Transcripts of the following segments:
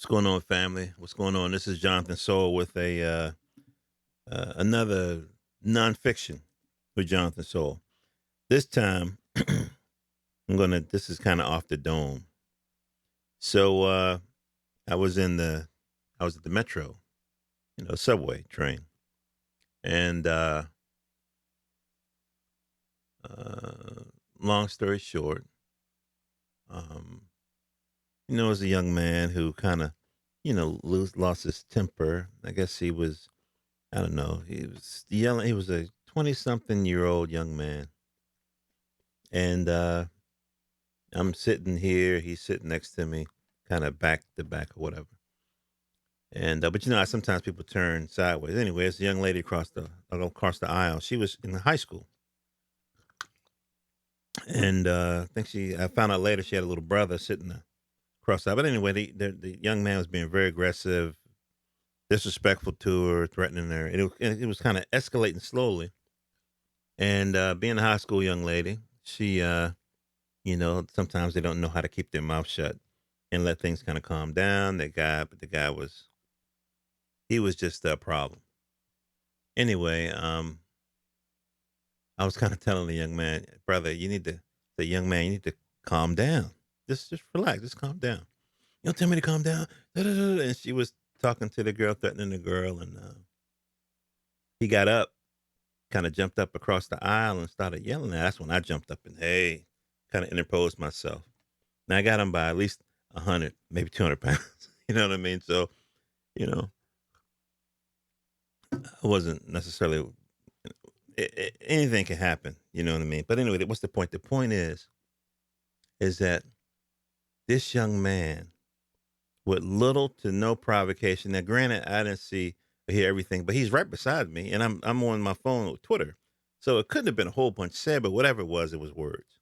What's going on, family? What's going on? This is Jonathan Soul with another nonfiction with Jonathan Soul. This time, I'm gonna. This is kind of off the dome. So I was in the, I was at the metro, subway train, and uh, long story short, um, it was a young man who kind of, lost his temper. I guess he was. I don't know. He was yelling. He was a 20-something-year-old young man. And I'm sitting here, he's sitting next to me, kind of back to back or whatever. And but sometimes people turn sideways. Anyway, it's a young lady across the aisle. She was in high school, and I found out later she had a little brother sitting across the aisle. But anyway, the young man was being very aggressive, disrespectful to her, threatening her. And it was kind of escalating slowly. And being a high school young lady, she sometimes they don't know how to keep their mouth shut and let things kind of calm down. But the guy he was just a problem. Anyway, I was kind of telling the young man, brother, the young man, you need to calm down. Just relax, just calm down. You don't tell me to calm down. Da, da, da, da. And she was talking to the girl, threatening the girl, and he got up, kind of jumped up across the aisle and started yelling at her. That's when I jumped up and hey, kind of interposed myself. Now I got him by at least 100, maybe 200 pounds. You know what I mean? So, you know, I wasn't necessarily, anything can happen. You know what I mean? But anyway, what's the point? The point is that this young man with little to no provocation. Now, granted, I didn't see or hear everything, but he's right beside me, and I'm on my phone with Twitter, so it couldn't have been a whole bunch said, but whatever it was words.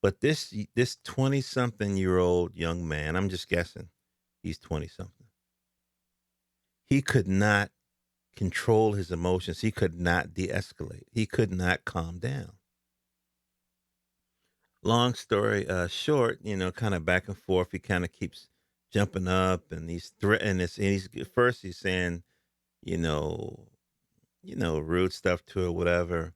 But this 20-something-year-old young man, I'm just guessing, he's 20-something. He could not control his emotions. He could not de-escalate. He could not calm down. Long story short, kind of back and forth. He kind of keeps jumping up, and he's threatening this. And he's first he's saying, you know, rude stuff to her, whatever.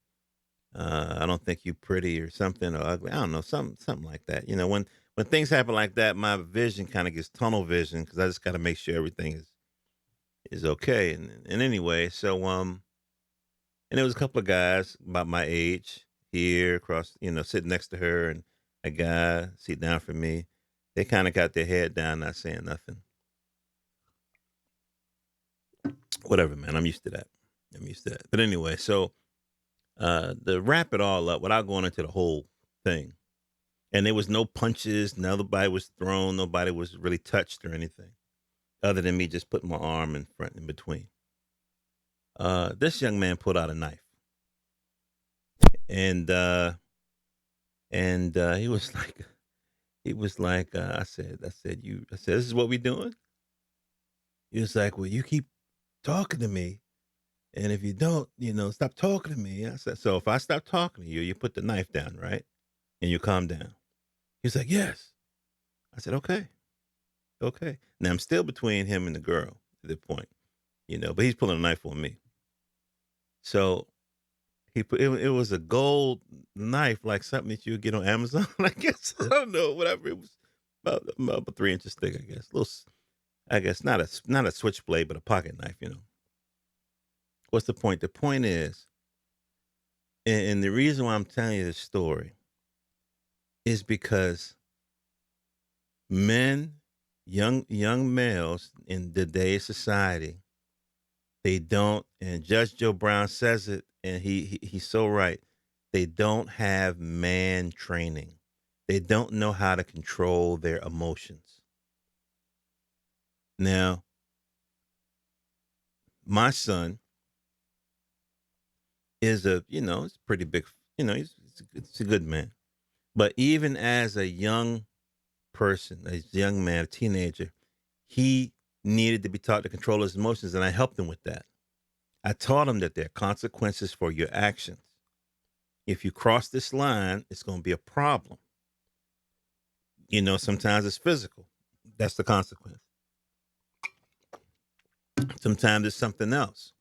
I don't think you pretty or something or ugly. I don't know, something like that. When things happen like that, my vision kind of gets tunnel vision because I just got to make sure everything is okay. And anyway, so and there was a couple of guys about my age here across, sitting next to her, and a guy sit down from me. They kind of got their head down, not saying nothing. Whatever, man. I'm used to that. I'm used to that. But anyway, so to wrap it all up without going into the whole thing, and there was no punches, nobody was thrown, nobody was really touched or anything, other than me just putting my arm in front in between. This young man pulled out a knife, and he was like, I said, this is what we doing. He was like, well, you keep talking to me, and if you don't, stop talking to me. I said, so if I stop talking to you, you put the knife down, right, and you calm down. He's like, yes. I said, okay, okay. Now I'm still between him and the girl at that point, but he's pulling a knife on me. So it was a gold knife, like something that you would get on Amazon. I guess I don't know, whatever it was, about 3 inches thick. I guess I guess not a switchblade, but a pocket knife. What's the point? The point is, and the reason why I'm telling you this story is because men, young males in today's society, they don't. And Judge Joe Brown says it, and he's so right. They don't have man training. They don't know how to control their emotions. Now, my son is it's pretty big, he's a good man. But even as a young person, a young man, a teenager, he needed to be taught to control his emotions, and I helped him with that. I taught him that there are consequences for your actions. If you cross this line, it's going to be a problem. Sometimes it's physical. That's the consequence. Sometimes it's something else.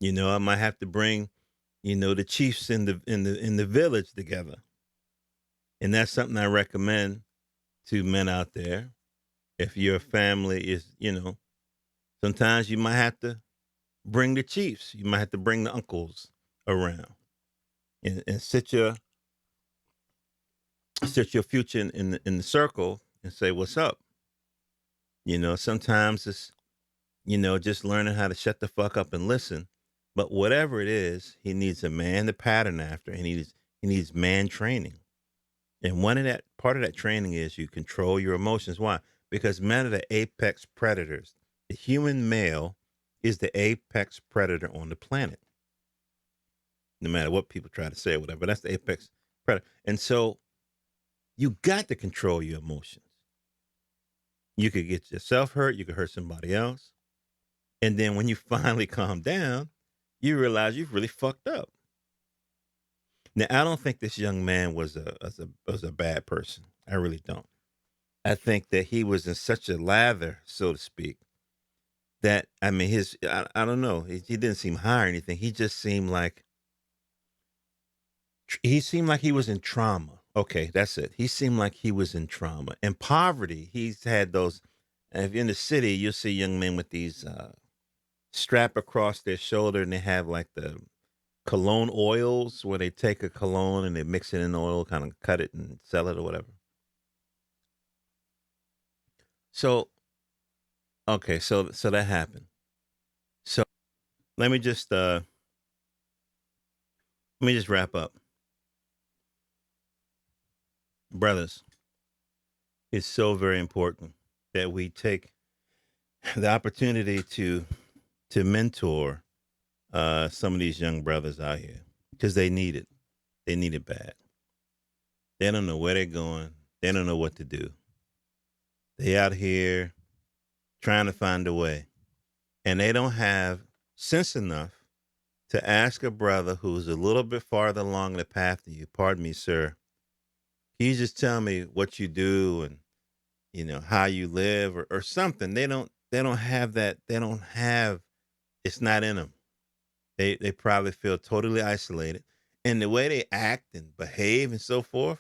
I might have to bring, the chiefs in the village together. And that's something I recommend to men out there. If your family is, sometimes you might have to bring the chiefs. You might have to bring the uncles around and sit your future in the circle and say, "What's up?" Sometimes it's just learning how to shut the fuck up and listen. But whatever it is, he needs a man to pattern after. He needs man training. And one of that part of that training is you control your emotions. Why? Because men are the apex predators. The human male is the apex predator on the planet. No matter what people try to say or whatever, that's the apex predator. And so you got to control your emotions. You could get yourself hurt, you could hurt somebody else. And then when you finally calm down, you realize you've really fucked up. Now, I don't think this young man was a bad person. I really don't. I think that he was in such a lather, so to speak, that I mean, I don't know. He didn't seem high or anything. He seemed like he was in trauma. Okay, that's it. He seemed like he was in trauma and poverty. He's had those. If you're in the city, you'll see young men with these strap across their shoulder, and they have like the cologne oils where they take a cologne and they mix it in oil, kind of cut it and sell it or whatever. So okay, so that happened. So let me just uh let me just wrap up, brothers. It's so very important that we take the opportunity to mentor some of these young brothers out here because they need it. They need it bad. They don't know where they're going. They don't know what to do. They out here trying to find a way, and they don't have sense enough to ask a brother who's a little bit farther along the path than you. Pardon me, sir. Can you just tell me what you do and how you live or something? They don't have that. They don't have. It's not in them. They probably feel totally isolated, and the way they act and behave and so forth.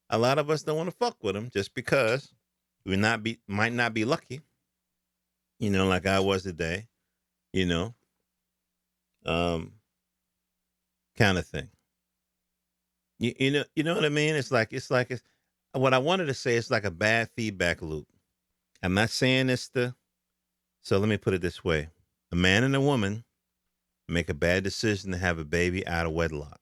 A lot of us don't want to fuck with them just because we not be might not be lucky. Like I was today. You know, um, kind of thing. You know what I mean? It's what I wanted to say. It's like a bad feedback loop. I'm not saying this to. So let me put it this way: a man and a woman make a bad decision to have a baby out of wedlock,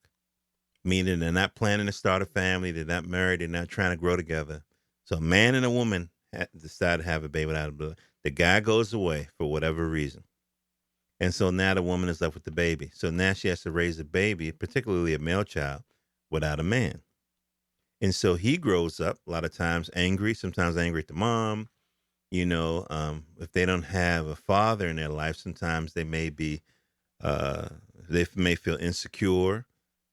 meaning they're not planning to start a family, they're not married, they're not trying to grow together. So a man and a woman decide to have a baby without a blood. The guy goes away for whatever reason. And so now the woman is left with the baby. So now she has to raise a baby, particularly a male child, without a man. And so he grows up a lot of times angry, sometimes angry at the mom. If they don't have a father in their life, sometimes uh, they may feel insecure,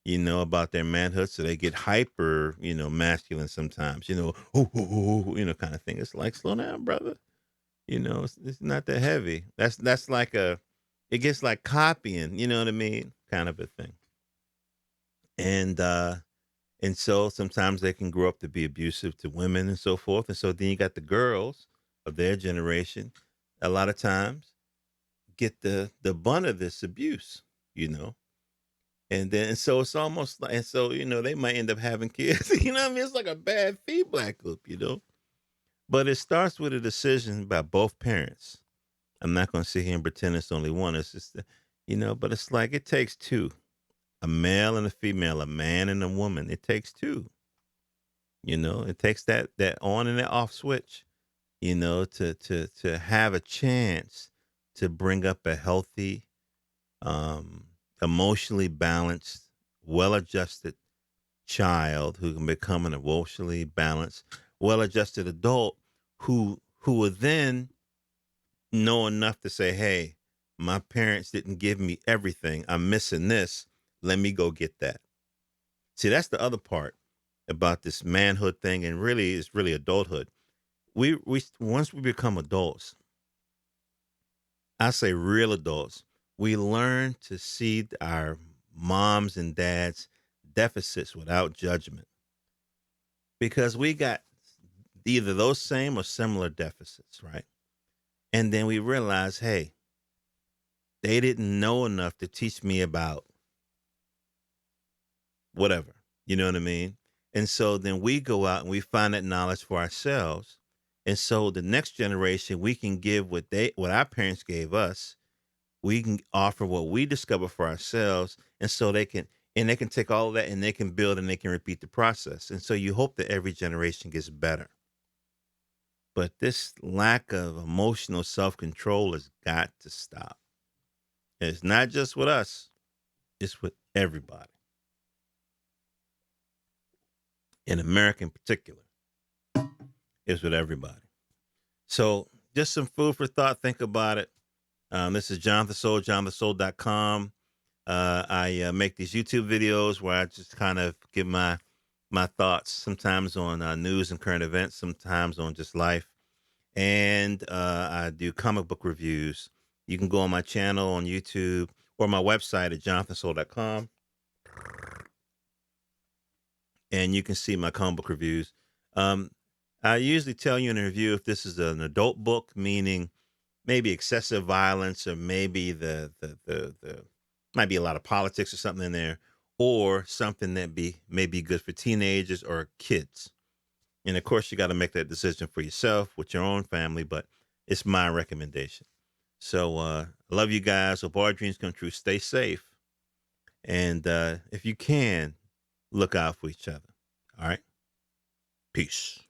about their manhood. So they get hyper, masculine sometimes, kind of thing. It's like, slow down, brother. It's not that heavy. That's like it gets like copying, you know what I mean? Kind of a thing. And, and so sometimes they can grow up to be abusive to women and so forth. And so then you got the girls of their generation, a lot of times get the brunt of this abuse, you know. And then so it's almost like, and so they might end up having kids. You know what I mean? It's like a bad feedback loop. But it starts with a decision by both parents. I'm not going to sit here and pretend it's only one. It's just, but it's like it takes two, a male and a female, a man and a woman. It takes two. It takes that on and that off switch. To have a chance to bring up a healthy, um, emotionally balanced, well-adjusted child who can become an emotionally balanced, well-adjusted adult who will then know enough to say, "Hey, my parents didn't give me everything. I'm missing this. Let me go get that." See, that's the other part about this manhood thing, and really, it's really adulthood. We once we become adults, I say real adults, we learn to see our moms and dads' deficits without judgment because we got either those same or similar deficits, right? And then we realize, hey, they didn't know enough to teach me about whatever. You know what I mean? And so then we go out and we find that knowledge for ourselves. And so the next generation, we can give what our parents gave us. We can offer what we discover for ourselves, and so they can take all of that and they can build and they can repeat the process. And so you hope that every generation gets better. But this lack of emotional self control has got to stop. And it's not just with us; it's with everybody in America, in particular. It's with everybody. So just some food for thought. Think about it. This is Jonathan Soul, jonathansoul.com. I make these YouTube videos where I just kind of give my thoughts, sometimes on news and current events, sometimes on just life, and I do comic book reviews. You can go on my channel on YouTube or my website at jonathansoul.com, and you can see my comic book reviews. Um, I usually tell you in a review if this is an adult book, meaning maybe excessive violence, or maybe the might be a lot of politics or something in there, or something that may be good for teenagers or kids. And of course, you got to make that decision for yourself with your own family, but it's my recommendation. So I love you guys. Hope all our dreams come true. Stay safe, and if you can, look out for each other. All right, peace.